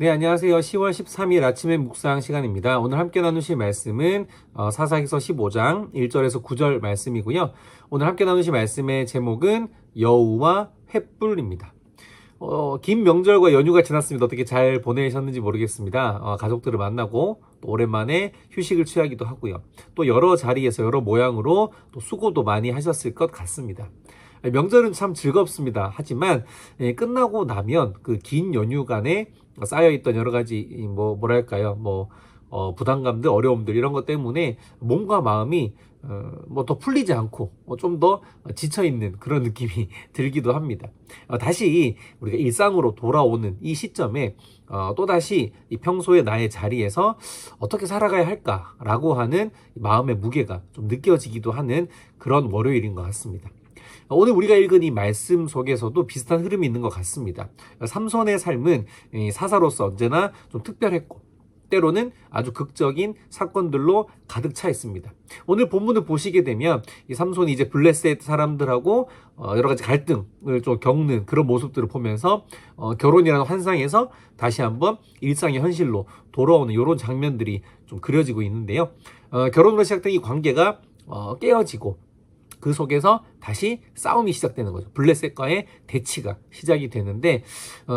네, 안녕하세요. 10월 13일 아침의 묵상 시간입니다. 오늘 함께 나누실 말씀은 사사기서 15장 1절에서 9절 말씀이고요. 오늘 함께 나누실 말씀의 제목은 여우와 횃불입니다. 긴 명절과 연휴가 지났습니다. 어떻게 잘 보내셨는지 모르겠습니다. 가족들을 만나고 또 오랜만에 휴식을 취하기도 하고요. 또 여러 자리에서 여러 모양으로 또 수고도 많이 하셨을 것 같습니다. 명절은 참 즐겁습니다. 하지만 끝나고 나면 그 긴 연휴간에 쌓여있던 여러 가지 뭐랄까요, 부담감들, 어려움들 이런 것 때문에 몸과 마음이 더 풀리지 않고 좀 더 지쳐있는 그런 느낌이 들기도 합니다. 다시 우리가 일상으로 돌아오는 이 시점에 또다시 이 평소의 나의 자리에서 어떻게 살아가야 할까라고 하는 마음의 무게가 좀 느껴지기도 하는 그런 월요일인 것 같습니다. 오늘 우리가 읽은 이 말씀 속에서도 비슷한 흐름이 있는 것 같습니다. 삼손의 삶은 사사로서 언제나 좀 특별했고 때로는 아주 극적인 사건들로 가득 차 있습니다. 오늘 본문을 보시게 되면 이 삼손이 이제 블레셋 사람들하고 여러 가지 갈등을 좀 겪는 그런 모습들을 보면서 결혼이라는 환상에서 다시 한번 일상의 현실로 돌아오는 이런 장면들이 좀 그려지고 있는데요. 결혼으로 시작된 이 관계가 깨어지고 그 속에서 다시 싸움이 시작되는 거죠. 블레셋과의 대치가 시작이 되는데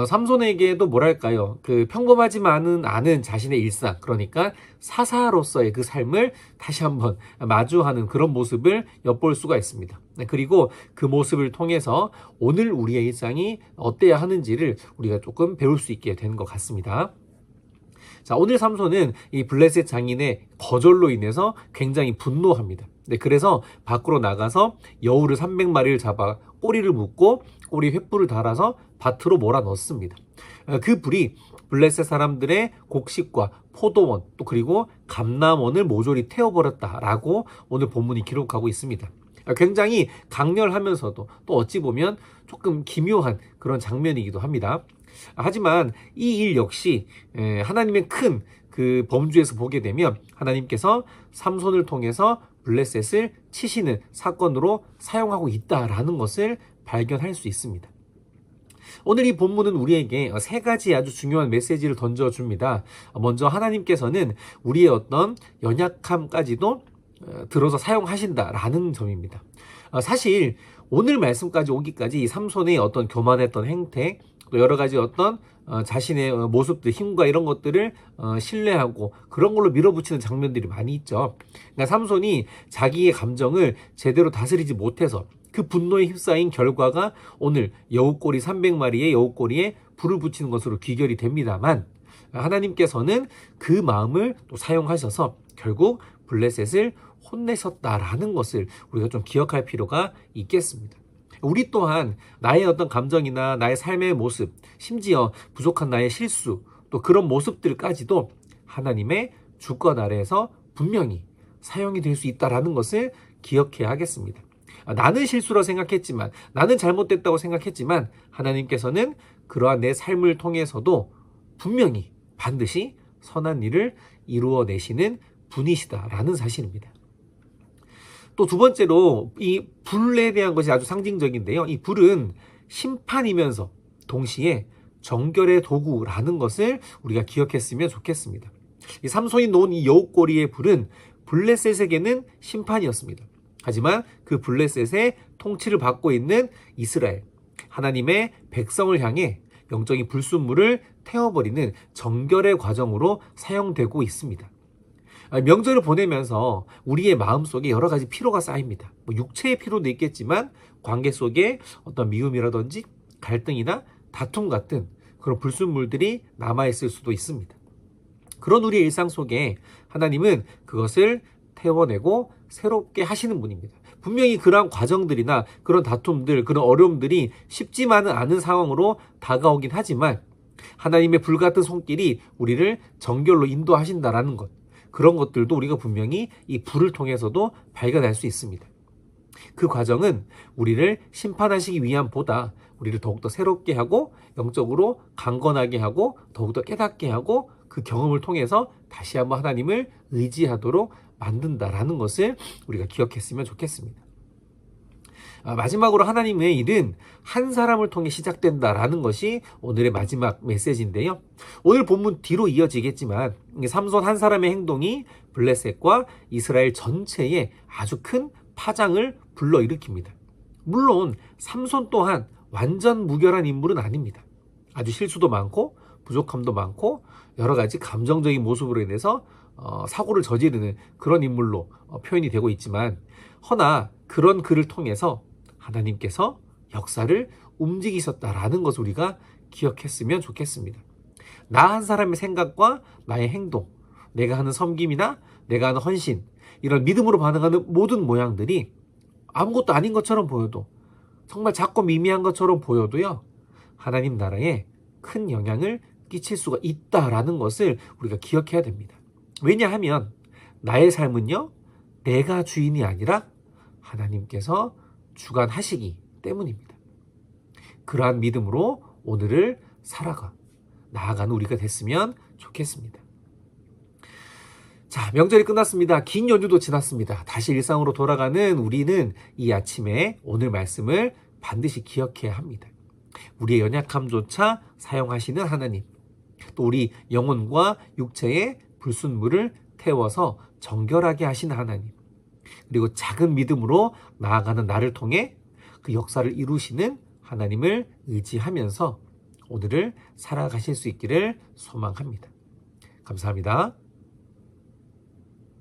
삼손에게도 뭐랄까요, 그 평범하지만은 않은 자신의 일상, 그러니까 사사로서의 그 삶을 다시 한번 마주하는 그런 모습을 엿볼 수가 있습니다. 그리고 그 모습을 통해서 오늘 우리의 일상이 어때야 하는지를 우리가 조금 배울 수 있게 되는 것 같습니다. 자, 오늘 삼손은 이 블레셋 장인의 거절로 인해서 굉장히 분노합니다. 그래서 밖으로 나가서 여우를 300마리를 잡아 꼬리를 묶고 꼬리 횃불을 달아서 밭으로 몰아넣습니다. 그 불이 블레셋 사람들의 곡식과 포도원 또 그리고 감람원을 모조리 태워버렸다라고 오늘 본문이 기록하고 있습니다. 굉장히 강렬하면서도 또 어찌 보면 조금 기묘한 그런 장면이기도 합니다. 하지만 이 일 역시 하나님의 큰 그 범주에서 보게 되면 하나님께서 삼손을 통해서 블레셋을 치시는 사건으로 사용하고 있다라는 것을 발견할 수 있습니다. 오늘 이 본문은 우리에게 세 가지 아주 중요한 메시지를 던져줍니다. 먼저 하나님께서는 우리의 어떤 연약함까지도 들어서 사용하신다라는 점입니다. 사실 오늘 말씀까지 오기까지 이 삼손의 어떤 교만했던 행태, 또 여러 가지 어떤 자신의 모습들, 힘과 이런 것들을 신뢰하고 그런 걸로 밀어붙이는 장면들이 많이 있죠. 그러니까 삼손이 자기의 감정을 제대로 다스리지 못해서 그 분노에 휩싸인 결과가 오늘 여우꼬리 300마리의 여우꼬리에 불을 붙이는 것으로 귀결이 됩니다만 하나님께서는 그 마음을 또 사용하셔서 결국 블레셋을 혼내셨다라는 것을 우리가 좀 기억할 필요가 있겠습니다. 우리 또한 나의 어떤 감정이나 나의 삶의 모습, 심지어 부족한 나의 실수, 또 그런 모습들까지도 하나님의 주권 아래에서 분명히 사용이 될 수 있다는 것을 기억해야 하겠습니다. 나는 실수로 생각했지만, 나는 잘못됐다고 생각했지만 하나님께서는 그러한 내 삶을 통해서도 분명히 반드시 선한 일을 이루어내시는 분이시다라는 사실입니다. 또 두 번째로 이 불에 대한 것이 아주 상징적인데요. 이 불은 심판이면서 동시에 정결의 도구라는 것을 우리가 기억했으면 좋겠습니다. 이 삼손이 놓은 이 여우꼬리의 불은 블레셋에게는 심판이었습니다. 하지만 그 블레셋의 통치를 받고 있는 이스라엘, 하나님의 백성을 향해 영적인 불순물을 태워버리는 정결의 과정으로 사용되고 있습니다. 명절을 보내면서 우리의 마음속에 여러 가지 피로가 쌓입니다. 육체의 피로도 있겠지만 관계 속에 어떤 미움이라든지 갈등이나 다툼 같은 그런 불순물들이 남아있을 수도 있습니다. 그런 우리의 일상 속에 하나님은 그것을 태워내고 새롭게 하시는 분입니다. 분명히 그러한 과정들이나 그런 다툼들, 그런 어려움들이 쉽지만은 않은 상황으로 다가오긴 하지만 하나님의 불같은 손길이 우리를 정결로 인도하신다라는 것, 그런 것들도 우리가 분명히 이 불을 통해서도 발견할 수 있습니다. 그 과정은 우리를 심판하시기 위함보다 우리를 더욱더 새롭게 하고 영적으로 강건하게 하고 더욱더 깨닫게 하고 그 경험을 통해서 다시 한번 하나님을 의지하도록 만든다라는 것을 우리가 기억했으면 좋겠습니다. 마지막으로 하나님의 일은 한 사람을 통해 시작된다라는 것이 오늘의 마지막 메시지인데요. 오늘 본문 뒤로 이어지겠지만 삼손 한 사람의 행동이 블레셋과 이스라엘 전체에 아주 큰 파장을 불러일으킵니다. 물론 삼손 또한 완전 무결한 인물은 아닙니다. 아주 실수도 많고 부족함도 많고 여러 가지 감정적인 모습으로 인해서 사고를 저지르는 그런 인물로 표현이 되고 있지만, 허나 그런 그를 통해서 하나님께서 역사를 움직이셨다라는 것을 우리가 기억했으면 좋겠습니다. 나 한 사람의 생각과 나의 행동, 내가 하는 섬김이나 내가 하는 헌신, 이런 믿음으로 반응하는 모든 모양들이 아무것도 아닌 것처럼 보여도, 정말 작고 미미한 것처럼 보여도요, 하나님 나라에 큰 영향을 끼칠 수가 있다라는 것을 우리가 기억해야 됩니다. 왜냐하면 나의 삶은요, 내가 주인이 아니라 하나님께서 주관하시기 때문입니다. 그러한 믿음으로 오늘을 나아가는 우리가 됐으면 좋겠습니다. 자, 명절이 끝났습니다. 긴 연휴도 지났습니다. 다시 일상으로 돌아가는 우리는 이 아침에 오늘 말씀을 반드시 기억해야 합니다. 우리의 연약함조차 사용하시는 하나님, 또 우리 영혼과 육체의 불순물을 태워서 정결하게 하시는 하나님, 그리고 작은 믿음으로 나아가는 나를 통해 그 역사를 이루시는 하나님을 의지하면서 오늘을 살아가실 수 있기를 소망합니다. 감사합니다.